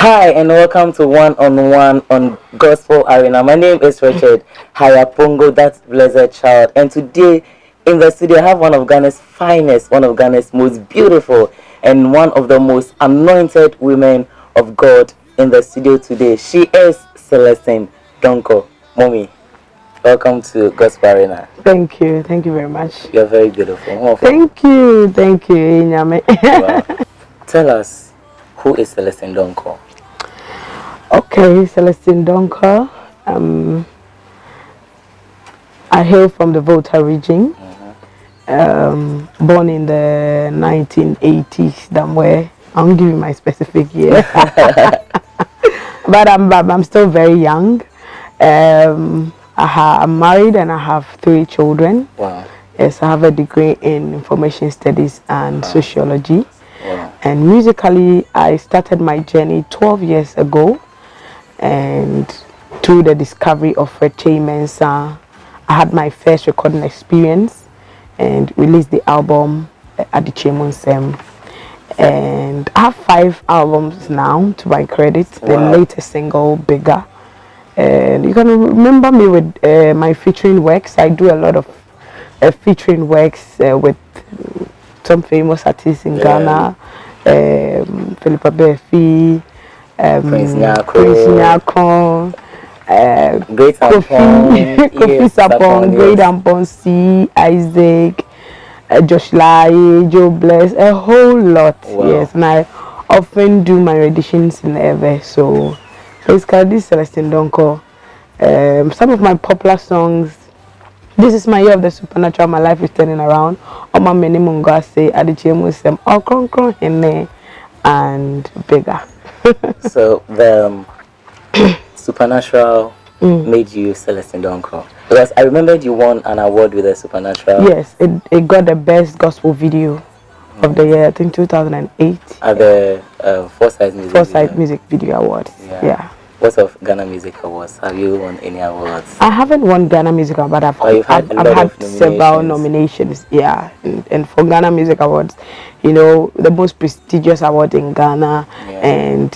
Hi and welcome to One on One on Gospel Arena. My name is Richard Hayapongo, that's Blessed Child. And today in the studio I have one of Ghana's finest, one of Ghana's most beautiful, and one of the most anointed women of God in the studio today. She is Celestine Donkor. Mommy, welcome to Gospel Arena. Thank you very much. You're very beautiful. Thank you, Inyame. Wow. Tell us, who is Celestine Donkor? Okay, Celestine Donkor. I hail from the Volta region. Born in the 1980s, somewhere. I won't give you my specific year, but I'm still very young. I'm married and I have 3 children. Wow. Yes, I have a degree in information studies and sociology. Wow. And musically, I started my journey 12 years ago, and through the discovery of Praiz, I had my first recording experience and released the album Artistry. And I have 5 albums now to my credit. The latest single, Bigger. And you can remember me with my featuring works. I do a lot of featuring works with some famous artists in Ghana, Philippa Befi, Prince Nyako, Great Kofi Sapon, Great Ampon C, Isaac, Josh Lai, Joe Bless, a whole lot. Wow. Yes, and I often do my renditions in ever. So basically, this is Celestine Donkor. Some of my popular songs. This is my year of the supernatural. My life is turning around. Oma meni munga say Adichiemusem, Okronkron Hene, and Bigger. So the supernatural made you Celestine Donkor, because I remembered you won an award with the supernatural. Yes, it got the best gospel video of the year, I think 2008. At the Foresight Music Video Awards. Yeah. What of Ghana Music Awards? Have you won any awards? I haven't won Ghana Music Award, but I've had several nominations. Yeah, and for Ghana Music Awards, you know, the most prestigious award in Ghana, and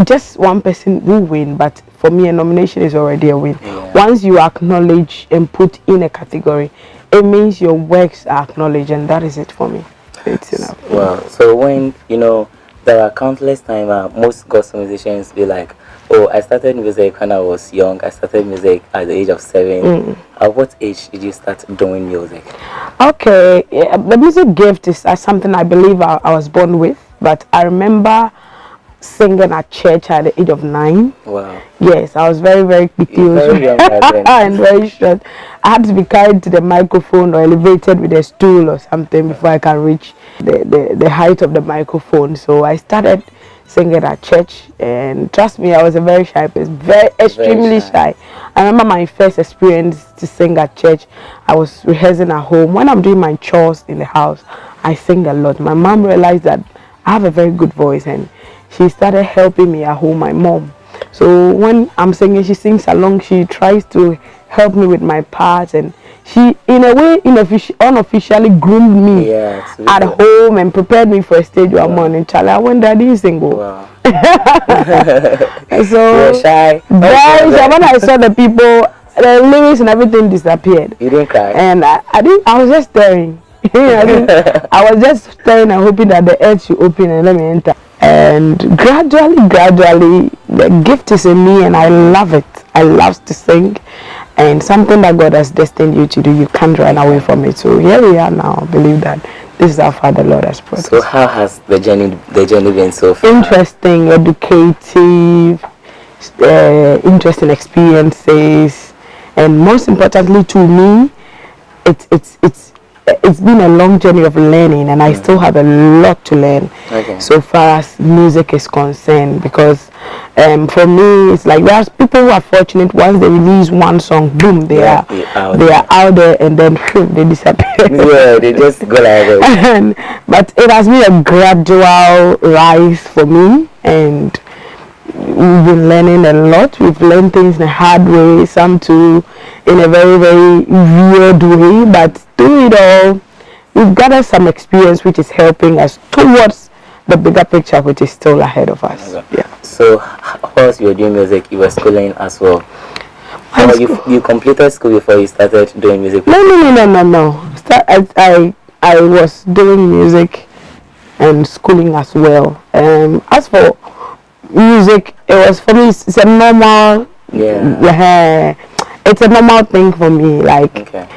just one person will win, but for me a nomination is already a win. Once you acknowledge and put in a category, it means your works are acknowledged, and that is it for me. It's enough. Well, so when, you know, there are countless times most gospel musicians be like, oh, I started music when I was young. I started music at the age of 7. At what age did you start doing music? Okay, the music gift is something I believe I was born with, but I remember singing at church at the age of 9. Wow. Yes, I was very quickly and very short. I had to be carried to the microphone or elevated with a stool or something before I can reach the height of the microphone. So I started singing at church, and trust me, I was a very shy person, extremely shy. I remember my first experience to sing at church. I was rehearsing at home. When I'm doing my chores in the house, I sing a lot. My mom realized that I have a very good voice, and she started helping me at home, my mom. So when I'm singing, she sings along. She tries to help me with my parts, and she, in a way, unofficially groomed me at home and prepared me for a stage one morning. Charlie, I went there, I didn't sing. Wow. And so, you're shy. When I saw the people, the lyrics and everything disappeared. You didn't cry? And I was just staring. I was just staring and hoping that the earth should open and let me enter. And gradually, the gift is in me, and I love it. I love to sing, and something that God has destined you to do, you can't run away from it. So here we are now. I believe that this is how far the Lord has brought us. So how has the journey been so far? Interesting, educative, interesting experiences, and most importantly to me, it's been a long journey of learning, and I still have a lot to learn so far as music is concerned, because for me it's like there's people who are fortunate. Once they release one song, boom, they are out there, and then they disappear. Yeah, they just go like that. But it has been a gradual rise for me, and we've been learning a lot. We've learned things in a hard way, some too in a very weird way, but through it all, we've gathered some experience which is helping us towards the bigger picture which is still ahead of us. Yeah. So, whilst you were doing music, you were schooling as well. Or you completed school before you started doing music? No. I was doing music and schooling as well. As for music, it was for me. It's a normal. Yeah. It's a normal thing for me. Like, okay.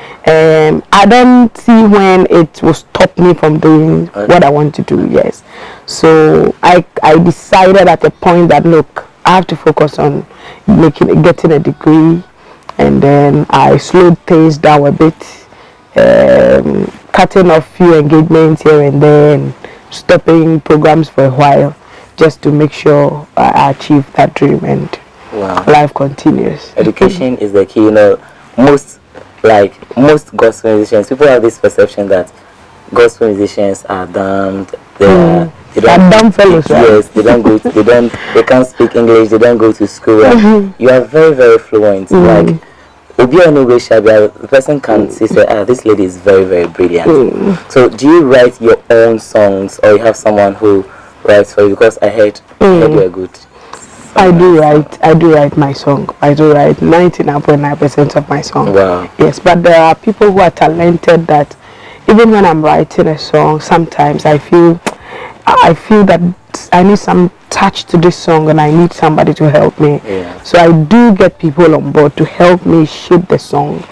I don't see when it will stop me from doing what I want to do. Yes. So I decided at a point that look, I have to focus on getting a degree, and then I slowed things down a bit, cutting off few engagements here and there, and stopping programs for a while, just to make sure I achieve that dream and life continues. Education is the key. You know, most gospel musicians, people have this perception that gospel musicians are damned. They don't dumb fellows, right? Yes, they can't speak English, they don't go to school. You are very, very fluent. Like the person can say, this lady is very, very brilliant. So do you write your own songs, or you have someone who writes for you? Because I heard you are good. I do write my song. I do write 99.9% of my song. Wow. Yes, but there are people who are talented that even when I'm writing a song, sometimes I feel that I need some touch to this song and I need somebody to help me. Yeah. So I do get people on board to help me shape the song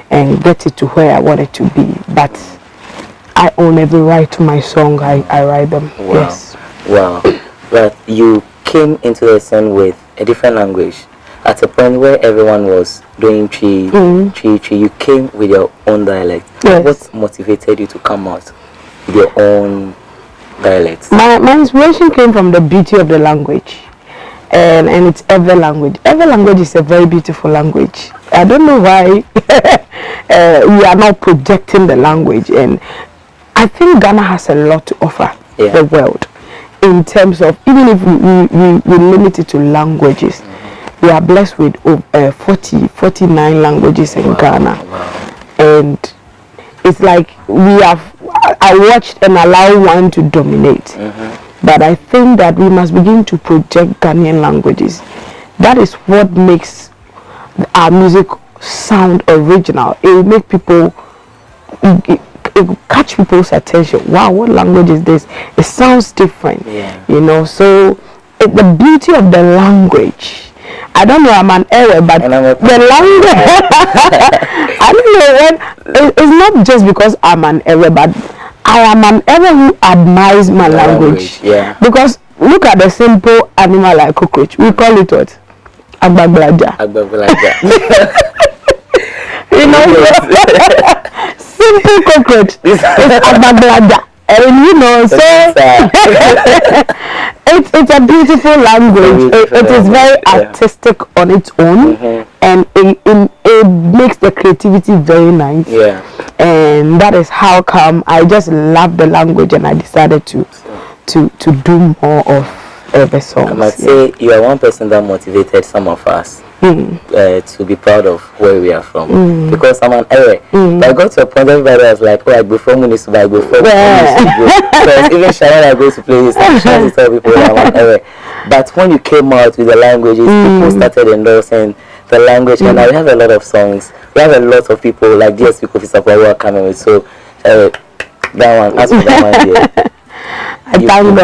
and get it to where I want it to be. But I own every right to my song. I write them. Wow. Yes. Wow. But you came into the scene with a different language. At a point where everyone was doing tree, you came with your own dialect. Yes. What motivated you to come out with your own dialect? My inspiration came from the beauty of the language, and it's Ewe language. Ewe language is a very beautiful language. I don't know why we are not projecting the language, and I think Ghana has a lot to offer the world in terms of, even if we limit it to languages. We are blessed with 49 languages in Ghana. Wow. And it's like I watched and allow one to dominate. But I think that we must begin to project Ghanaian languages. That is what makes our music sound original. It will make people, it will catch people's attention. Wow, what language is this? It sounds different, you know. So the beauty of the language, I don't know, I'm an Ewe, but the language, I don't know, it's not just because I'm an Ewe, but I am an Ewe who admires my language. Yeah. Because look at the simple animal like cockroach. We call it what? Agbaglaja. You know, simple cockroach is Agbaglaja. And you know, so it's a beautiful language. It is very artistic on its own, and it makes the creativity very nice. Yeah. And that is how come I just love the language, and I decided to do more of the songs. I must say you are one person that motivated some of us to be proud of where we are from, because I'm an Ewe. I got to a point everybody was like, oh, I go from municipal, I go from municipal. Because even Sharon, I go to places and trying to tell people I'm an Ewe. But when you came out with the languages, people started endorsing the language, and now we have a lot of songs. We have a lot of people like DSP Kofi Sapwa who are coming with. So that one, as for that one, yeah. I thank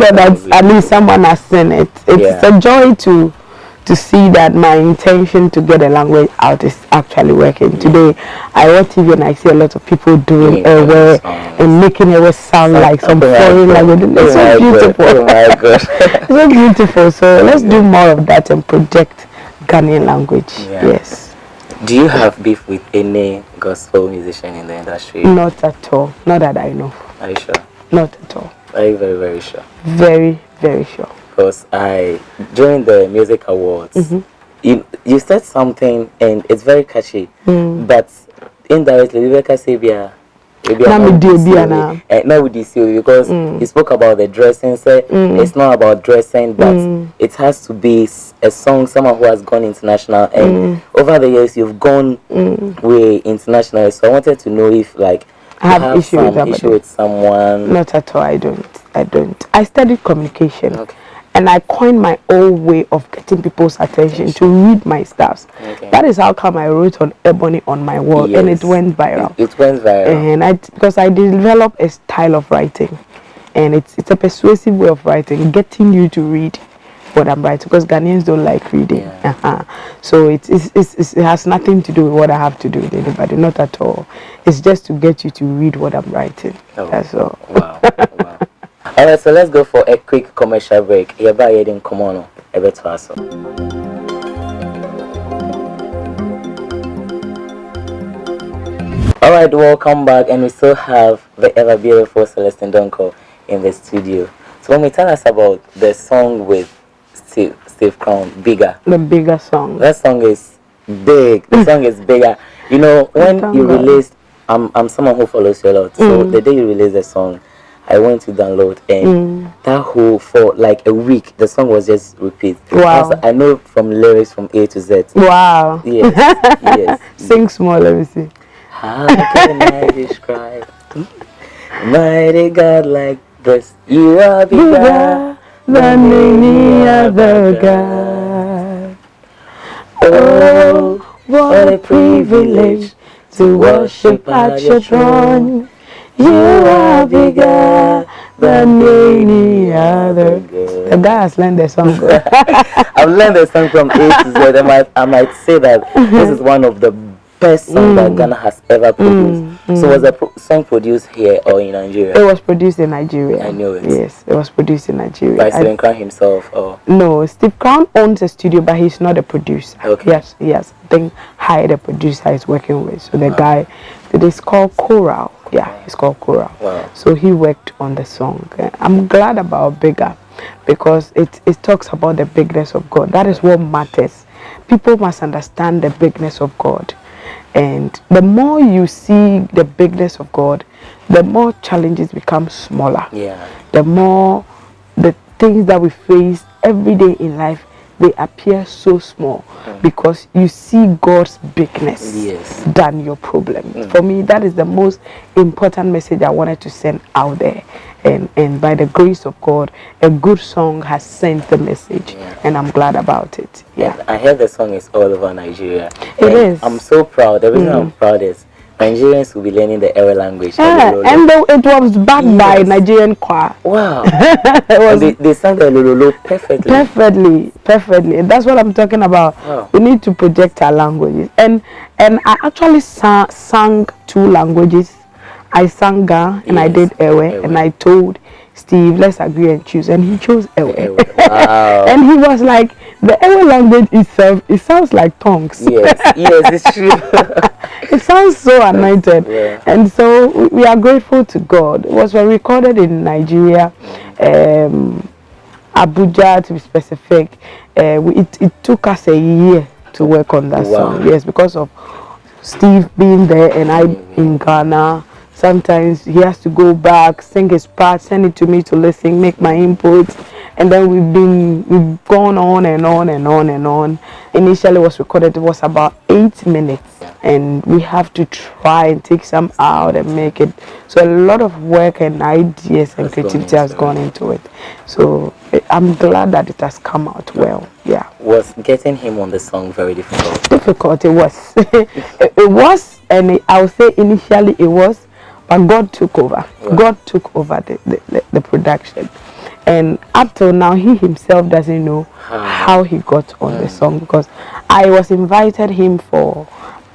God that at least someone has seen it. It's a joy to see that my intention to get a language out is actually working. Today, I watch TV and I see a lot of people doing Ewe and making Ewe sound like some foreign language. It's so beautiful. Oh my God. It's so beautiful. So let's do more of that and project Ghanaian language. Yes. Do you have beef with any gospel musician in the industry? Not at all. Not that I know. Are you sure? Not at all. Are you very, very sure? Very, very sure. Because during the music awards, you said something and it's very catchy, but indirectly, Rebecca Sabia, not with this because you spoke about the dressing. Say it's not about dressing, but it has to be a song. Someone who has gone international, and over the years you've gone way international. So I wanted to know if I have issue with someone. Not at all. I don't. I studied communication. Okay. and I coined my own way of getting people's attention to read my stuffs. Okay. That is how come I wrote on Ebony on my wall, and it went viral. It went viral. And because I developed a style of writing, and it's a persuasive way of writing, getting you to read what I'm writing, because Ghanaians don't like reading. Yeah. So it has nothing to do with what I have to do with anybody, not at all. It's just to get you to read what I'm writing. Oh. That's all. Wow. Wow. All right, so let's go for a quick commercial break. Come on, a bit faster. All right, welcome back, and we still have the ever beautiful Celestine Donkor in the studio. So when we tell us about the song with Steve Crown, Bigger. The Bigger song. That song is big. The song is bigger. You know, when you released, I'm someone who follows you a lot. So the day you released the song, I went to download, and that whole, for like a week, the song was just repeat. Wow. I know from lyrics from A to Z. Wow. Yes. Yes. Sing small, let me see. How can I describe mighty God like this? You are bigger than any other God. Oh, what a privilege to worship at your throne. You are bigger than any other. The guy has learned the song. I've learned the song from A to Z. I might say that this is one of the best songs that Ghana has ever produced. So was the song produced here or in Nigeria? It was produced in Nigeria. I know it. Yes, it was produced in Nigeria. By Steve Crown himself, or? No, Steve Crown owns a studio, but he's not a producer. Okay. Yes, yes. I think hired a producer he's working with. So the guy, it is called Choral. Yeah, it's called Choral. Wow. So he worked on the song. I'm glad about Bigger, because it talks about the bigness of God. That is what matters. People must understand the bigness of God. And the more you see the bigness of God, the more challenges become smaller. Yeah. The more the things that we face every day in life, they appear so small because you see God's bigness than your problem. For me, that is the most important message I wanted to send out there. And by the grace of God, a good song has sent the message, and I'm glad about it. Yeah, I heard the song is all over Nigeria. It is. I'm so proud. The reason I'm proud is Nigerians will be learning the Ewe language. Yeah, and it was backed by Nigerian choir. Wow. It was, they sang the Lololo perfectly. Perfectly. And that's what I'm talking about. Wow. We need to project our languages. And I actually sang 2 languages. I sang Ga and I did Ewe, and I told Steve, let's agree and choose, and he chose Ewe. Wow. And he was like, the Ewe language itself, it sounds like tongues. Yes, it's true. It sounds so anointed. Yeah. And so we are grateful to God. It was recorded in Nigeria, Abuja to be specific. It took us a year to work on that song. Yes, because of Steve being there and I in Ghana. Sometimes he has to go back, sing his part, send it to me to listen, make my inputs, and then we've gone on and on and on and on. Initially it was recorded, it was about 8 minutes, and we have to try and take some out and make it. So a lot of work and ideas and creativity has gone into it. So I'm glad that it has come out well. Yeah. Was getting him on the song very difficult? Difficult, it was. It was, and I would say initially it was. But God took over. Right. God took over the production. And up till now, he himself doesn't know how he got on the song, because I was invited him for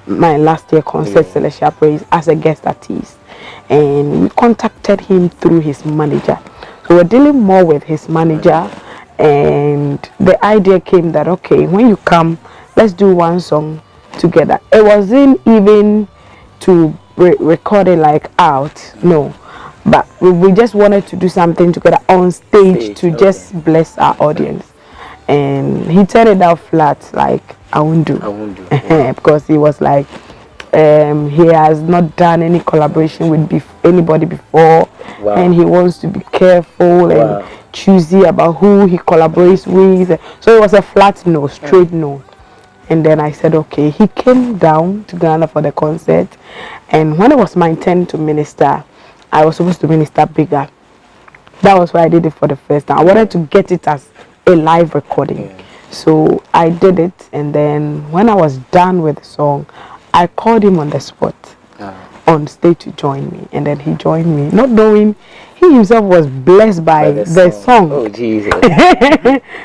my last year concert, Celestine Praiz, as a guest artist. And we contacted him through his manager. So we're dealing more with his manager. And the idea came that, okay, when you come, let's do one song together. It wasn't even to record it like out, no, but we just wanted to do something together on stage to just bless our audience. And he turned it out flat, like I won't do. Because he was like, he has not done any collaboration with anybody before, and he wants to be careful and choosy about who he collaborates with. So it was a flat no, straight no. And then I said, okay. He came down to Ghana for the concert. And when it was my turn to minister, I was supposed to minister Bigger. That was why I did it for the first time. I wanted to get it as a live recording. So I did it, and then when I was done with the song, I called him on the spot on stage to join me, and then he joined me, not knowing he himself was blessed by the song. Oh Jesus.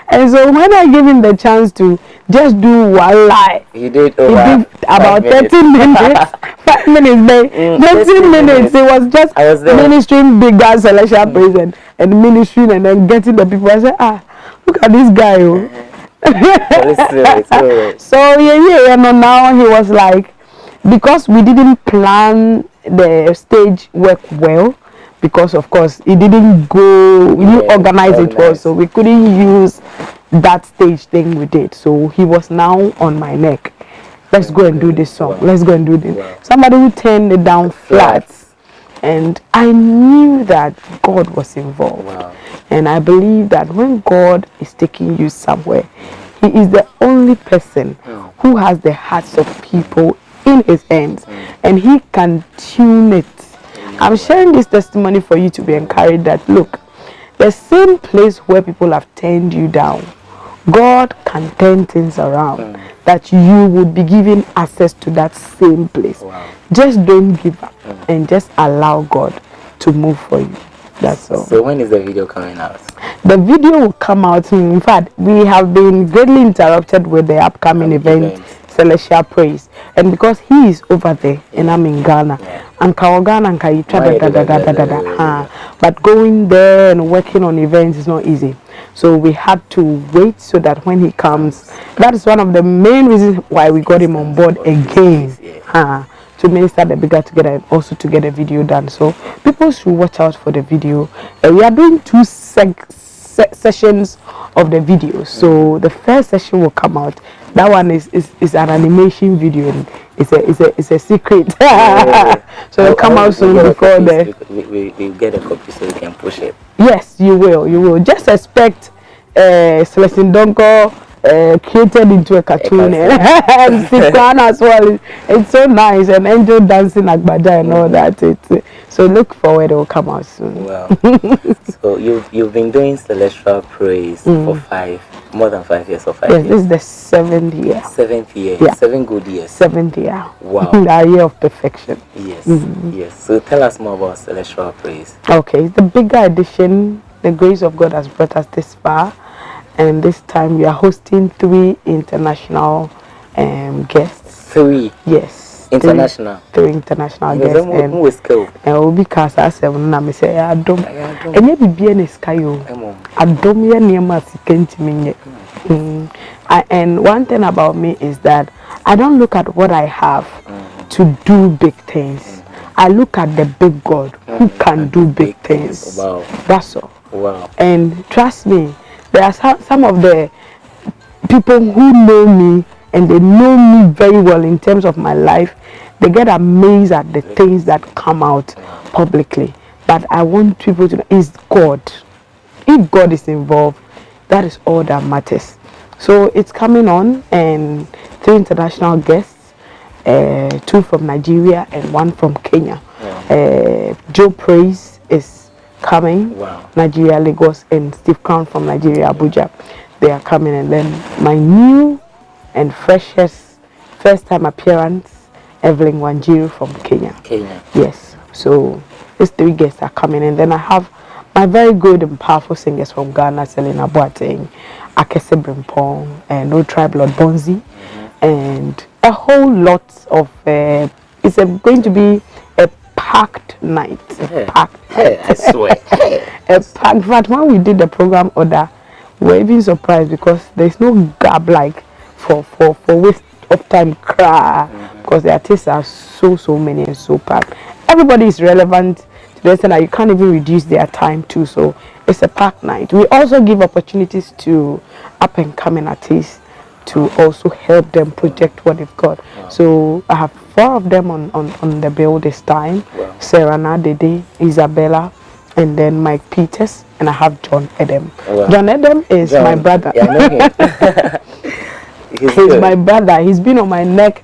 And so when I gave him the chance to just do one lie, he did about 30 minutes 5 minutes, 30 minutes. It was just ministering bigger celestial praise and ministering, and then getting the people. I said, look at this guy. So and now he was like, because we didn't plan the stage work well, because of course it didn't go, you organize it well, so we couldn't use that stage thing we did. So he was now on my neck. Let's go and do this song. Let's go and do this. Somebody who turned it down flat. And I knew that God was involved. And I believe that when God is taking you somewhere, He is the only person who has the hearts of people in His hands, and He can tune it. I'm sharing this testimony for you to be encouraged that, look, the same place where people have turned you down, God can turn things around, that you would be given access to that same place. Just don't give up and just allow God to move for you. That's all. So when is the video coming out? The video will come out. In fact, we have been greatly interrupted with the upcoming event, Celestial Praiz, and because he is over there and I'm in Ghana, and but going there and working on events is not easy. So we had to wait so that when he comes, that is one of the main reasons why we got him on board again. To minister the bigger together and also to get a video done. So people should watch out for the video. We are doing 2 sessions of the video. So the first session will come out. That one is an animation video, and it's a secret. So it'll come out soon before we get a copy so we can push it. Yes, you will. Just expect Celestine Donkor created into a cartoon and Sikwan as well. It's so nice, and angel dancing Agbaja and all that. So look forward, it will come out soon. Wow. So you've been doing Celestial Praiz for more than 5 years or 5 years? Yes, this is the 7th year. 7th year. Yeah. 7 good years. 7th year. Wow. Our year of perfection. Yes. Yes. So tell us more about Celestial Praiz. Okay, it's the bigger edition. The grace of God has brought us this far. And this time we are hosting 3 international guests. 3? Yes. International? 3 international guests. And who is killed? And we'll be cast as 7. And I say, I don't. And you be in a sky. I don't near my and one thing about me is that I don't look at what I have to do big things. I look at the big God who can do big things. Wow. That's all. Wow. And trust me, there are some of the people who know me, and they know me very well in terms of my life. They get amazed at the things that come out publicly. But I want people to know it's God. If God is involved, that is all that matters. So it's coming on, and 3 international guests, 2 from Nigeria and 1 from Kenya. Joe Praiz is coming. Nigeria, Lagos, and Steve Crown from Nigeria, Abuja. They are coming, and then my new and freshest first time appearance, Evelyn Wanjiru from Kenya. Yes. So these 3 guests are coming, and then I have my very good and powerful singers from Ghana, Selena Boateng, Akese Brimpong, and No Tribe Lord Bonzi, and a whole lot of it's going to be a packed night. I swear. A packed. But when we did the program order, we were even surprised because there's no gap like for waste of time because the artists are so many and so packed. Everybody is relevant to the extent that you can't even reduce their time too. So it's a packed night. We also give opportunities to up and coming artists to also help them project what they've got. So I have 4 of them on the bill this time. Sarah Nadede, Isabella, and then Mike Peters, and I have John Edem. John Edem is my brother. Yeah, I know him. He's my brother. He's been on my neck.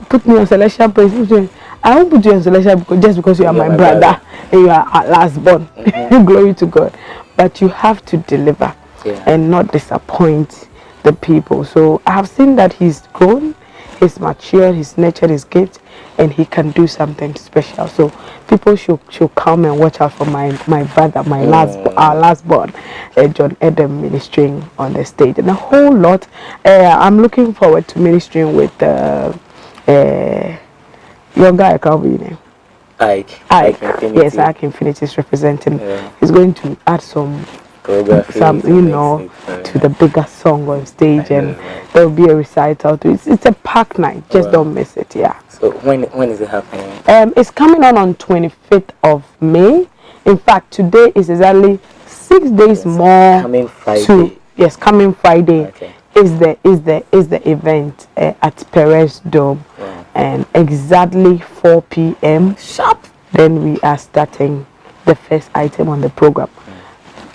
Put me on Celestial Praiz. I won't put you on Celestial just because you are my brother and you are our last born. Glory to God. But you have to deliver. and not disappoint the people. So I have seen that he's grown, he's matured, he's nurtured his gift, and he can do something special. So people should come and watch out for my brother, our last born, John Adam, ministering on the stage, and a whole lot. I'm looking forward to ministering with your guy, I can't be name. Ike. Yes, Ike Infinity is representing. He's going to add some to the bigger song on stage, and there will be a recital to it. It's a packed night. Just don't miss it. Yeah. So when is it happening? It's coming on 25th of May. In fact, today is exactly 6 days more. Coming Friday. Coming Friday. Okay. Is the event at Praiz Dome, and exactly 4 p.m. sharp. Then we are starting the first item on the program.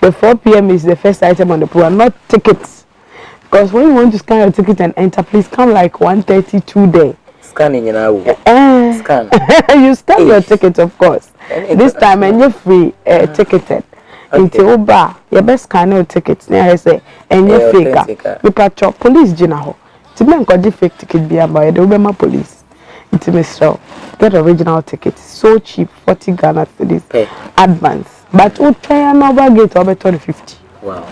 The 4 p.m. is the first item on the program, not tickets. Because when you want to scan your ticket and enter, please come like 1:32 there. Scanning, scan. You scan your ticket, of course. This time, and you're free ticketed. Into Oba, your best scan your tickets. Now I say, and you're fake. You patrol police, Jinaho. To me, got the fake ticket be about the Obama police. It's Mr. Get original tickets. So cheap, 40 Ghana for this advance. But we try and over get over 250. Wow.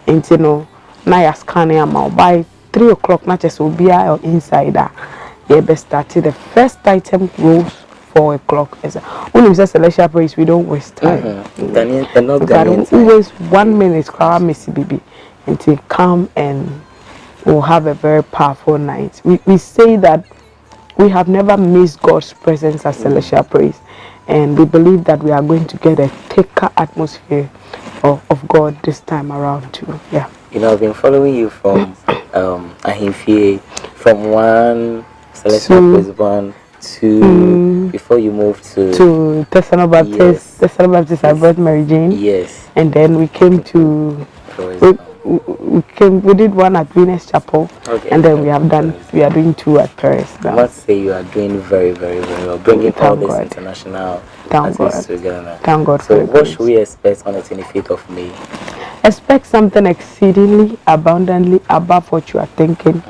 And now you're scanning amount by 3 o'clock. Not just will be or insider. You best started the first item goes 4 o'clock. When we say Celestine Praiz, we don't waste time. Always 1 minute. Crowd Missy Baby until come and we'll have a very powerful night. We say that we have never missed God's presence at Celestine Praiz, and we believe that we are going to get a thicker atmosphere of God this time around too. Yeah. I've been following you from Ahimfie, from one Celestine Praiz one to before you moved to Tesano Baptist. Tesano Baptist, I brought Mary Jane. Yes. And then we came to we did one at Venus Chapel, and then we are doing 2 at Praiz now. I must say you are doing very, very, very well, bringing all this international artists together. Thank God. So what should we expect on the 25th of May? Expect something exceedingly, abundantly above what you are thinking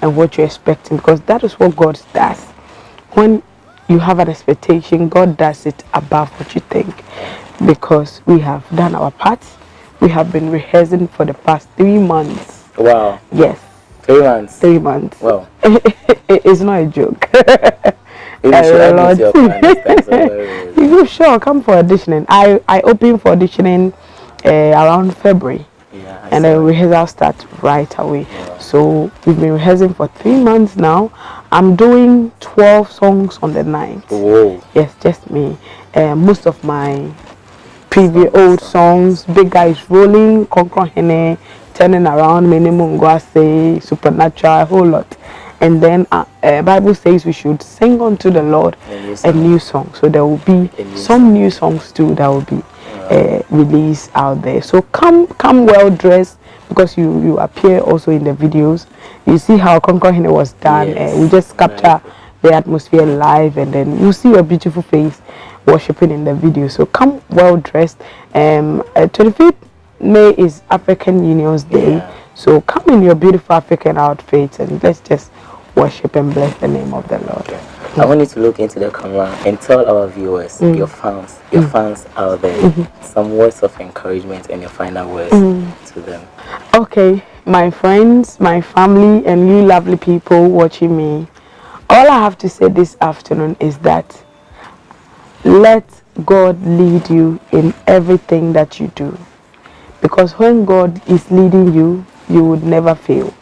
and what you're expecting, because that is what God does. When you have an expectation, God does it above what you think, because we have done our part. We have been rehearsing for the past 3 months. Wow. Yes. 3 months. 3 months. Wow. It's not a joke. You sure come for auditioning. I opened for auditioning around February. Yeah, and then rehearsal starts right away. Yeah. So we've been rehearsing for 3 months now. I'm doing 12 songs on the night. Whoa. Yes, just me. Most of my previous old songs, Big Guys Rolling, Conquer Hene, Turning Around, Minimum Guase, Supernatural, a whole lot. And then Bible says we should sing unto the Lord a new song. So there will be some new songs too that will be released out there. So come well dressed, because you appear also in the videos. You see how Conquer Hene was done. Yes. We just capture the atmosphere live, and then you see your beautiful face worshiping in the video. So come well dressed. 25th May is African Union's Day. Yeah. So come in your beautiful African outfits and let's just worship and bless the name of the Lord. Okay. I want you to look into the camera and tell our viewers, your fans out there, some words of encouragement and your final words to them. Okay, my friends, my family, and you lovely people watching me, all I have to say this afternoon is that let God lead you in everything that you do. Because when God is leading you, you would never fail.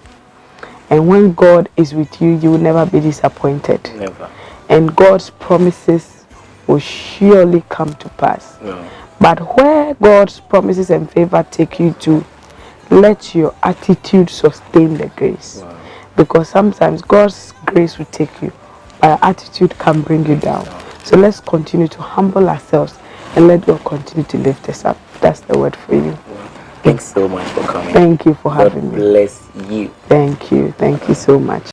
And when God is with you, you will never be disappointed. Never. And God's promises will surely come to pass. No. But where God's promises and favor take you to, let your attitude sustain the grace. Wow. Because sometimes God's grace will take you, but your attitude can bring you down. So let's continue to humble ourselves and let God continue to lift us up. That's the word for you. Thanks so much for coming. Thank you for having me. God bless you. Thank you. Thank you so much.